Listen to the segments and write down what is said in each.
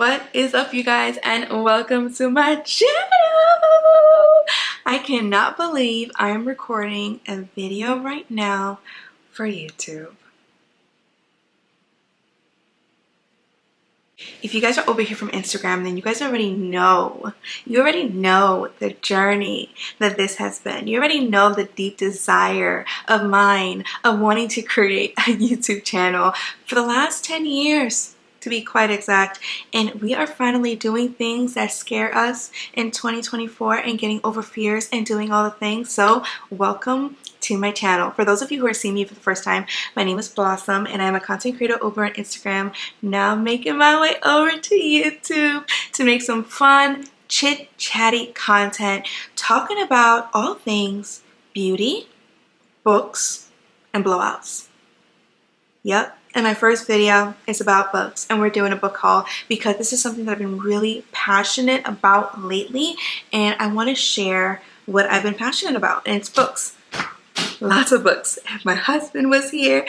What is up, you guys, and welcome to my channel. I cannot believe I am recording a video right now for YouTube. If you guys are over here from Instagram, then you guys already know. You already know the journey that this has been. You already know the deep desire of mine of wanting to create a YouTube channel for the last 10 years. To be quite exact, and we are finally doing things that scare us in 2024 and getting over fears and doing all the things. So welcome to my channel. For those of you who are seeing me for the first time, my name is Blossom and I'm a content creator over on Instagram. Now I'm making my way over to YouTube to make some fun chit-chatty content talking about all things beauty, books, and blowouts. Yep. And my first video is about books, and we're doing a book haul because this is something that I've been really passionate about lately, and I want to share what I've been passionate about, and it's books. Lots of books. If my husband was here,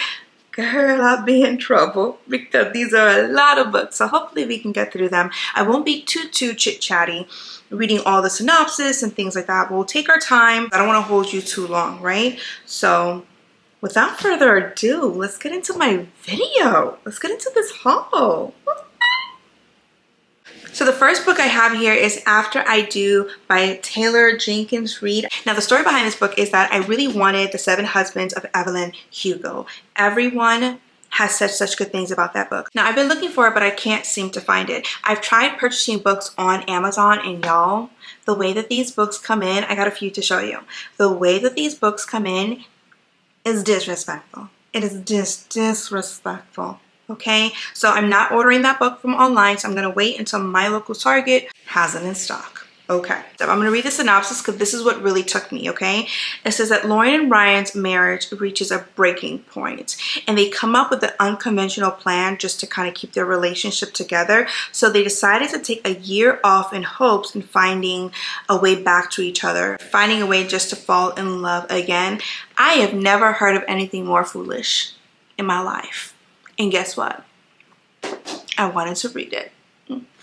girl, I'd be in trouble because these are a lot of books, so hopefully we can get through them. I won't be too chit-chatty reading all the synopsis and things like that. We'll take our time. I don't want to hold you too long, right? So without further ado, let's get into my video. Let's get into this haul. So the first book I have here is After I Do by Taylor Jenkins Reid. Now the story behind this book is that I really wanted The Seven Husbands of Evelyn Hugo. Everyone has said such good things about that book. Now I've been looking for it, but I can't seem to find it. I've tried purchasing books on Amazon, and y'all, the way that these books come in, I got a few to show you. The way that these books come in is disrespectful. It is just disrespectful. Okay, so I'm not ordering that book from online, so I'm gonna wait until my local Target has it in stock. Okay, so I'm gonna read the synopsis because this is what really took me. Okay, it says that Lauren and Ryan's marriage reaches a breaking point, and they come up with an unconventional plan just to kind of keep their relationship together. So they decided to take a year off in hopes in finding a way back to each other, finding a way just to fall in love again. I have never heard of anything more foolish in my life. And guess what? I wanted to read it.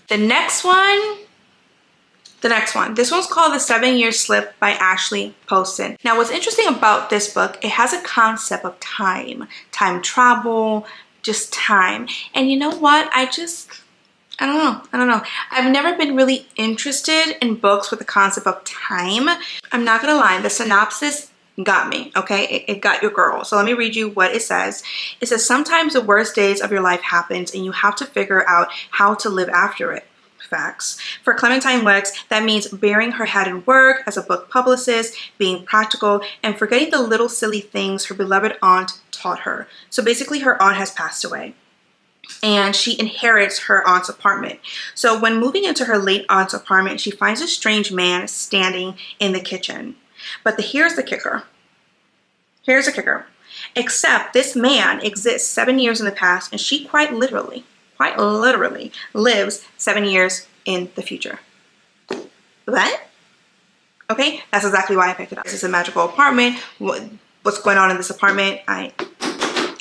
The next one. This one's called The 7-Year Slip by Ashley Poston. Now what's interesting about this book, it has a concept of time travel, just time. And you know what? I don't know. I've never been really interested in books with the concept of time. I'm not gonna lie, the synopsis got me, okay? It got your girl. So let me read you what it says. It says, sometimes the worst days of your life happens and you have to figure out how to live after it. Facts. For Clementine Wex, that means bearing her head in work as a book publicist, being practical, and forgetting the little silly things her beloved aunt taught her. So basically her aunt has passed away, and she inherits her aunt's apartment. So when moving into her late aunt's apartment, she finds a strange man standing in the kitchen. But here's the kicker. Except this man exists 7 years in the past, and she quite literally lives 7 years in the future. What? Okay, that's exactly why I picked it up. This is a magical apartment. What's going on in this apartment? I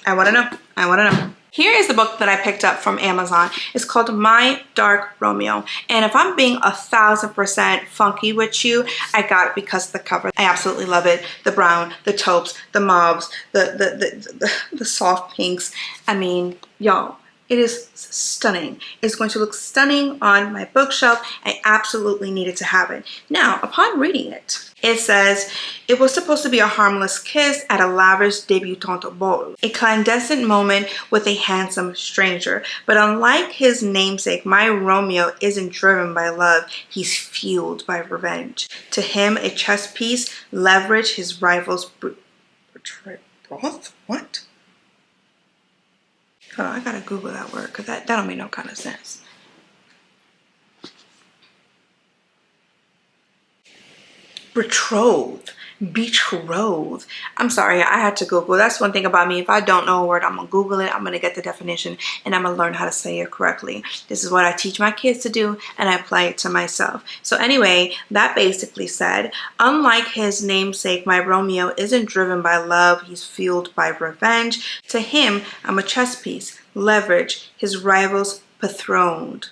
want to know. Here is the book that I picked up from Amazon. It's called My Dark Romeo. And if I'm being 1000% funky with you, I got it because of the cover. I absolutely love it. The brown, the taupes, the mauves, the soft pinks. I mean, y'all, It is stunning. It's going to look stunning on my bookshelf. I absolutely needed to have it. Now, upon reading it, it says, it was supposed to be a harmless kiss at a lavish debutante ball, a clandestine moment with a handsome stranger. But unlike his namesake, my Romeo isn't driven by love. He's fueled by revenge. To him, a chess piece leverage his rival's broth? What? Hold on, I gotta Google that word because that don't make no kind of sense. Betrothed. I'm sorry, I had to Google. That's one thing about me. If I don't know a word, I'm gonna Google it. I'm gonna get the definition and I'm gonna learn how to say it correctly. This is what I teach my kids to do and I apply it to myself. So anyway, that basically said, unlike his namesake, my Romeo isn't driven by love. He's fueled by revenge. To him, I'm a chess piece, leverage, his rivals betrothed.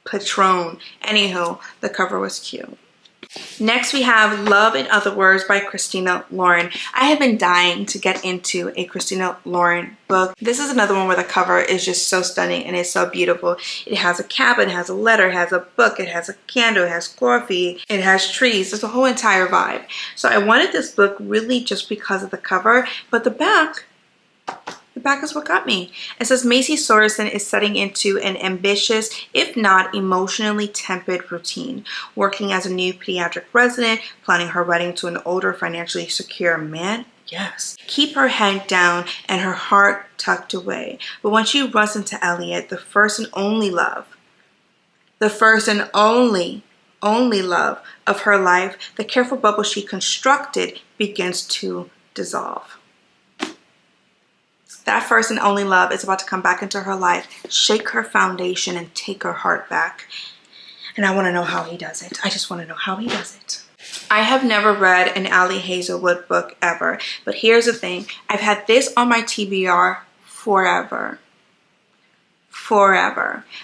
Anywho, the cover was cute. Next, we have Love in Other Words by Christina Lauren. I have been dying to get into a Christina Lauren book. This is another one where the cover is just so stunning and it's so beautiful. It has a cap, it has a letter, it has a book, it has a candle, it has coffee, it has trees. It's a whole entire vibe. So I wanted this book really just because of the cover, but the back is what got me. It says Macy Sorensen is setting into an ambitious, if not emotionally tempered routine, working as a new pediatric resident, planning her wedding to an older, financially secure man. Yes. Keep her head down and her heart tucked away. But when she runs into Elliot, the first and only love of her life, the careful bubble she constructed begins to dissolve. That first and only love is about to come back into her life, shake her foundation, and take her heart back. And I want to know how he does it. I just want to know how he does it. I have never read an Ali Hazelwood book ever, but here's the thing. I've had this on my TBR forever.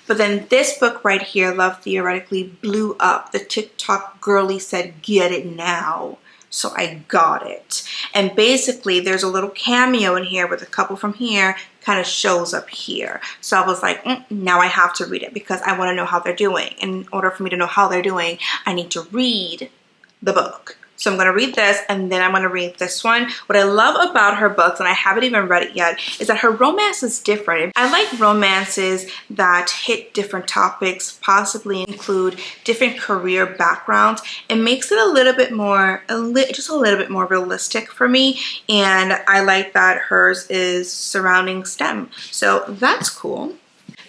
But then this book right here, Love Theoretically, blew up. The TikTok girly said, get it now. So I got it. And basically there's a little cameo in here with a couple from here kind of shows up here. So I was like, now I have to read it because I want to know how they're doing. In order for me to know how they're doing, I need to read the book. So I'm going to read this and then I'm going to read this one. What I love about her books, and I haven't even read it yet, is that her romance is different. I like romances that hit different topics, possibly include different career backgrounds. It makes it a little bit more, just a little bit more realistic for me. And I like that hers is surrounding STEM. So that's cool.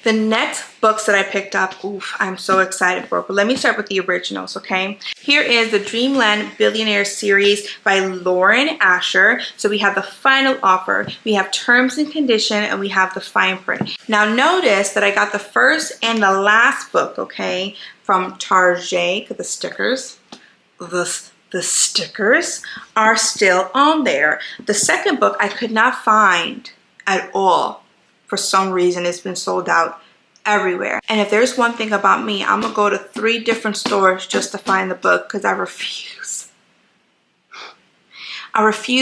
The next books that I picked up, oof, I'm so excited for, but let me start with the originals, okay? Here is the Dreamland Billionaire series by Lauren Asher. So we have the final offer, we have terms and condition, and we have the fine print. Now notice that I got the first and the last book, okay, from Target, because the stickers are still on there. The second book I could not find at all. For some reason, it's been sold out everywhere. And if there's one thing about me, I'm gonna go to 3 different stores just to find the book because I refuse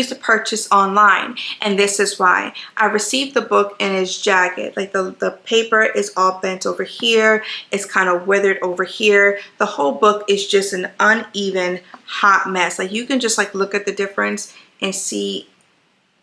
to purchase online. And this is why. I received the book and it's jagged. Like the paper is all bent over here. It's kind of withered over here. The whole book is just an uneven, hot mess. Like you can just like look at the difference and see.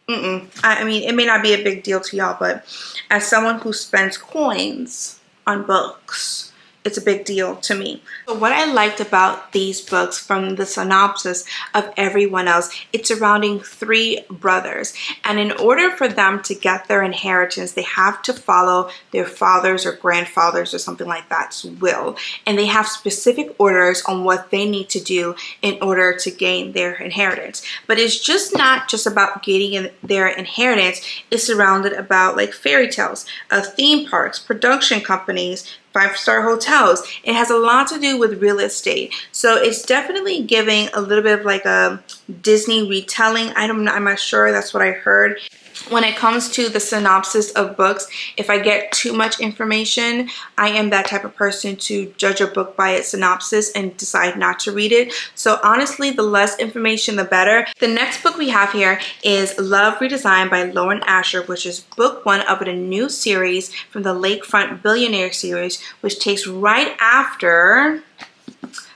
I mean, it may not be a big deal to y'all, but as someone who spends coins on books, it's a big deal to me. So what I liked about these books from the synopsis of everyone else, it's surrounding 3 brothers. And in order for them to get their inheritance, they have to follow their father's or grandfather's or something like that's will. And they have specific orders on what they need to do in order to gain their inheritance. But it's just not just about getting their inheritance. It's surrounded about like fairy tales, theme parks, production companies, 5-star hotels. It has a lot to do with real estate. So it's definitely giving a little bit of like a Disney retelling. I'm not sure, that's what I heard. when it comes to the synopsis of books, if I get too much information, I am that type of person to judge a book by its synopsis and decide not to read it. So honestly, the less information, the better. The next book we have here is Love Redesigned by Lauren Asher, which is book 1 of a new series from the Lakefront Billionaire series, which takes right after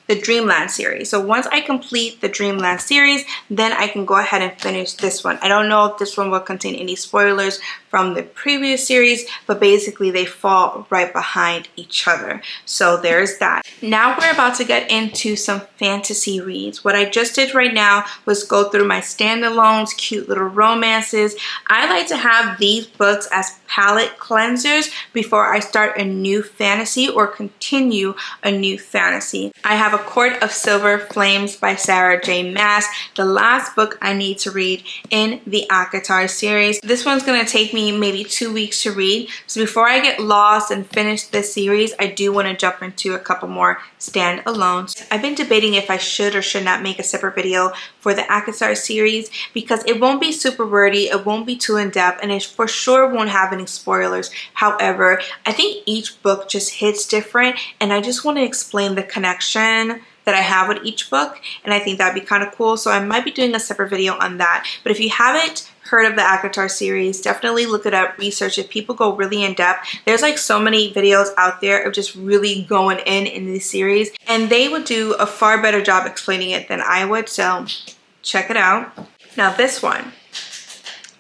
the Dreamland series. So once I complete the Dreamland series, then I can go ahead and finish this one. I don't know if this one will contain any spoilers from the previous series, but basically they fall right behind each other. So there's that. Now we're about to get into some fantasy reads. What I just did right now was go through my standalones, cute little romances. I like to have these books as palette cleansers before I start a new fantasy or continue a new fantasy. I have A Court of Silver Flames by Sarah J. Maas, the last book I need to read in the ACOTAR series. This one's gonna take me maybe 2 weeks to read. So before I get lost and finish this series, I do want to jump into a couple more standalones. I've been debating if I should or should not make a separate video for the ACOTAR series because it won't be super wordy, it won't be too in-depth, and it for sure won't have any spoilers. However, I think each book just hits different, and I just want to explain the connection that I have with each book, and I think that'd be kind of cool. So I might be doing a separate video on that. But if you haven't heard of the ACOTAR series, definitely look it up, research it. People go really in depth. There's like so many videos out there of just really going in this series, and they would do a far better job explaining it than I would. So check it out. Now this one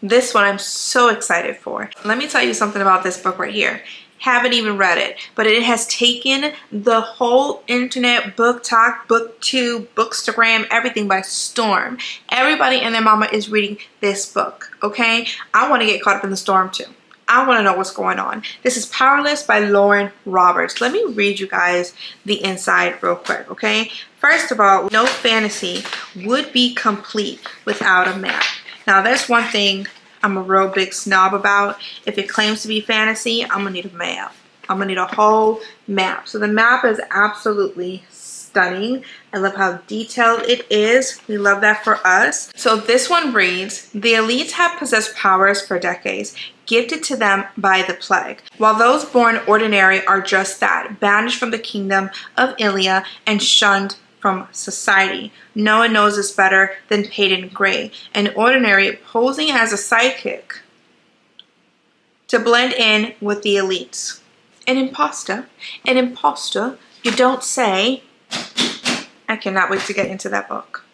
I'm so excited for. Let me tell you something about this book right here. Haven't even read it, but it has taken the whole internet, book talk, booktube, bookstagram, everything by storm. Everybody and their mama is reading this book, okay? I want to get caught up in the storm too. I want to know what's going on. This is Powerless by Lauren Roberts. Let me read you guys the inside real quick, okay? First of all, no fantasy would be complete without a map. Now, there's one thing I'm a real big snob about. If it claims to be fantasy, I'm gonna need a map. I'm gonna need a whole map. So the map is absolutely stunning. I love how detailed it is. We love that for us. So this one reads, the elites have possessed powers for decades, gifted to them by the plague, while those born ordinary are just that, banished from the kingdom of Ilia and shunned from society. No one knows this better than Peyton Gray, an ordinary posing as a sidekick to blend in with the elites. An imposter, you don't say. I cannot wait to get into that book.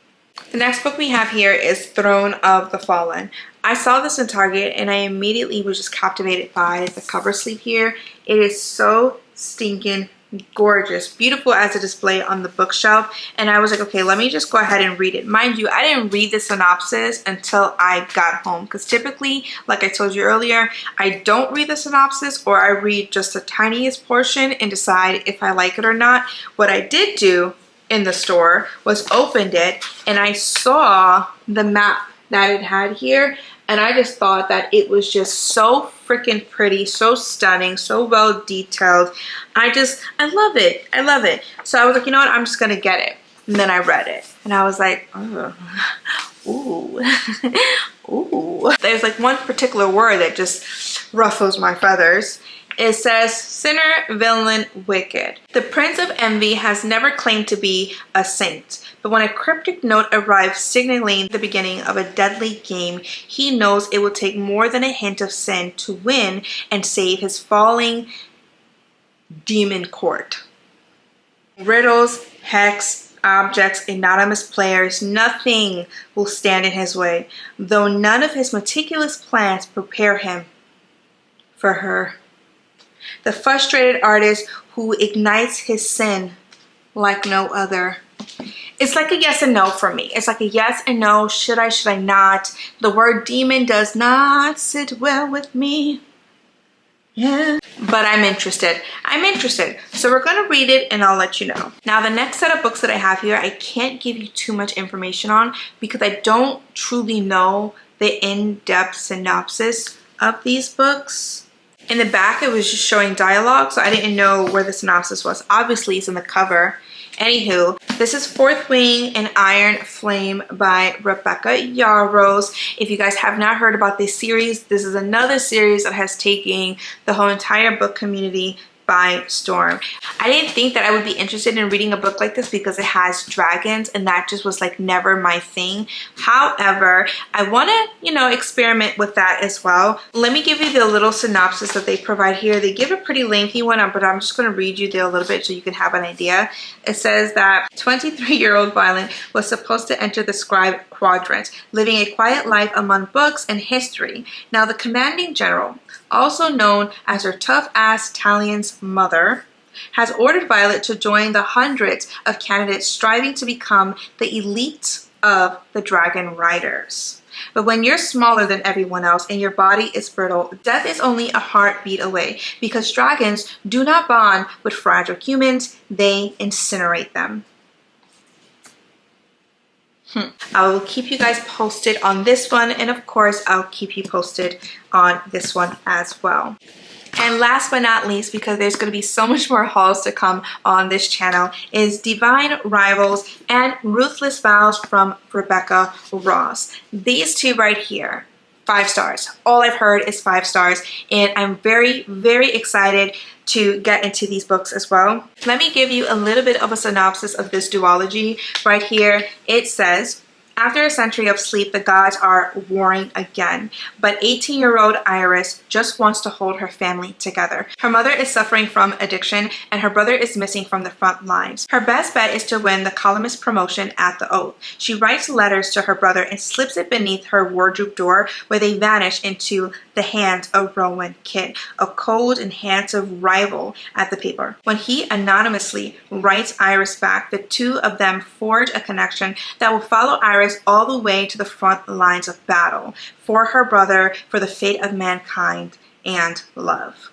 The next book we have here is Throne of the Fallen. I saw this in Target and I immediately was just captivated by the cover sleeve here. It is so stinking gorgeous, beautiful as a display on the bookshelf, and I was like, okay, let me just go ahead and read it. Mind you, I didn't read the synopsis until I got home, because typically, like I told you earlier, I don't read the synopsis, or I read just the tiniest portion and decide if I like it or not. What I did do in the store was opened it and I saw the map that it had here, and I just thought that it was just so freaking pretty, so stunning, so well detailed. I love it. I love it. So I was like, you know what? I'm just gonna get it. And then I read it and I was like, oh, ooh, ooh. There's like one particular word that just ruffles my feathers. It says, sinner, villain, wicked. The Prince of Envy has never claimed to be a saint, but when a cryptic note arrives signaling the beginning of a deadly game, he knows it will take more than a hint of sin to win and save his falling demon court. Riddles, hex, objects, anonymous players, nothing will stand in his way, though none of his meticulous plans prepare him for her. The frustrated artist who ignites his sin like no other. It's like a yes and no for me. It's like a yes and no. Should I not? The word demon does not sit well with me. Yeah. But I'm interested. So we're going to read it and I'll let you know. Now, the next set of books that I have here, I can't give you too much information on because I don't truly know the in-depth synopsis of these books. In the back, it was just showing dialogue, so I didn't know where the synopsis was. Obviously, it's in the cover. Anywho, this is Fourth Wing and Iron Flame by Rebecca Yarros. If you guys have not heard about this series, this is another series that has taken the whole entire book community by storm. I didn't think that I would be interested in reading a book like this because it has dragons, and that just was like never my thing. However, I want to, you know, experiment with that as well. Let me give you the little synopsis that they provide here. They give a pretty lengthy one, but I'm just going to read you there a little bit so you can have an idea. It says that 23-year-old Violet was supposed to enter the scribe quadrant, living a quiet life among books and history. Now the commanding general, also known as her tough-ass Talion's mother, has ordered Violet to join the hundreds of candidates striving to become the elite of the Dragon Riders. But when you're smaller than everyone else and your body is brittle, death is only a heartbeat away, because dragons do not bond with fragile humans, they incinerate them. I will keep you guys posted on this one, and of course I'll keep you posted on this one as well. And last but not least, because there's going to be so much more hauls to come on this channel, is Divine Rivals and Ruthless Vows from Rebecca Ross. These two right here, 5 stars. All I've heard is 5 stars, and I'm very, very excited to get into these books as well. Let me give you a little bit of a synopsis of this duology. Right here, it says, after a century of sleep, the gods are warring again, but 18-year-old Iris just wants to hold her family together. Her mother is suffering from addiction, and her brother is missing from the front lines. Her best bet is to win the columnist promotion at the Oath. She writes letters to her brother and slips it beneath her wardrobe door, where they vanish into the hands of Rowan Kidd, a cold and handsome rival at the paper. When he anonymously writes Iris back, the two of them forge a connection that will follow Iris all the way to the front lines of battle for her brother, for the fate of mankind and love.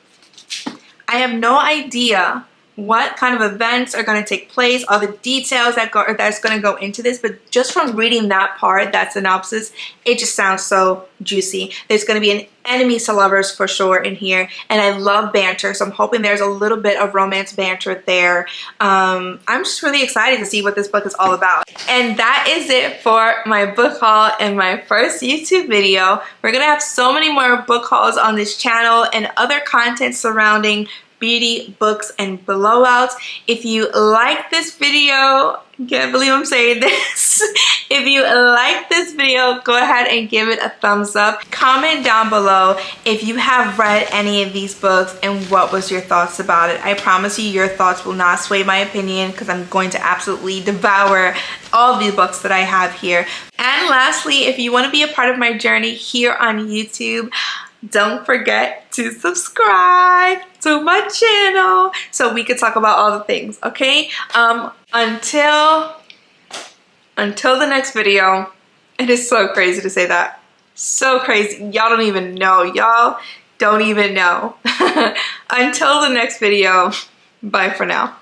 I have no idea what kind of events are going to take place, all the details that's going to go into this, but just from reading that part, that synopsis, it just sounds so juicy. There's going to be an enemies to lovers for sure in here, and I love banter, so I'm hoping there's a little bit of romance banter there. I'm just really excited to see what this book is all about. And that is it for my book haul and my first YouTube video. We're gonna have so many more book hauls on this channel and other content surrounding beauty, books, and blowouts. If you like this video, can't believe I'm saying this. If you like this video, go ahead and give it a thumbs up. Comment down below if you have read any of these books and what was your thoughts about it. I promise you your thoughts will not sway my opinion, because I'm going to absolutely devour all the books that I have here. And lastly, if you want to be a part of my journey here on YouTube, don't forget to subscribe to my channel so we can talk about all the things, okay? Until the next video. It is so crazy to say that. So crazy. Y'all don't even know. Y'all don't even know. Until the next video, bye for now.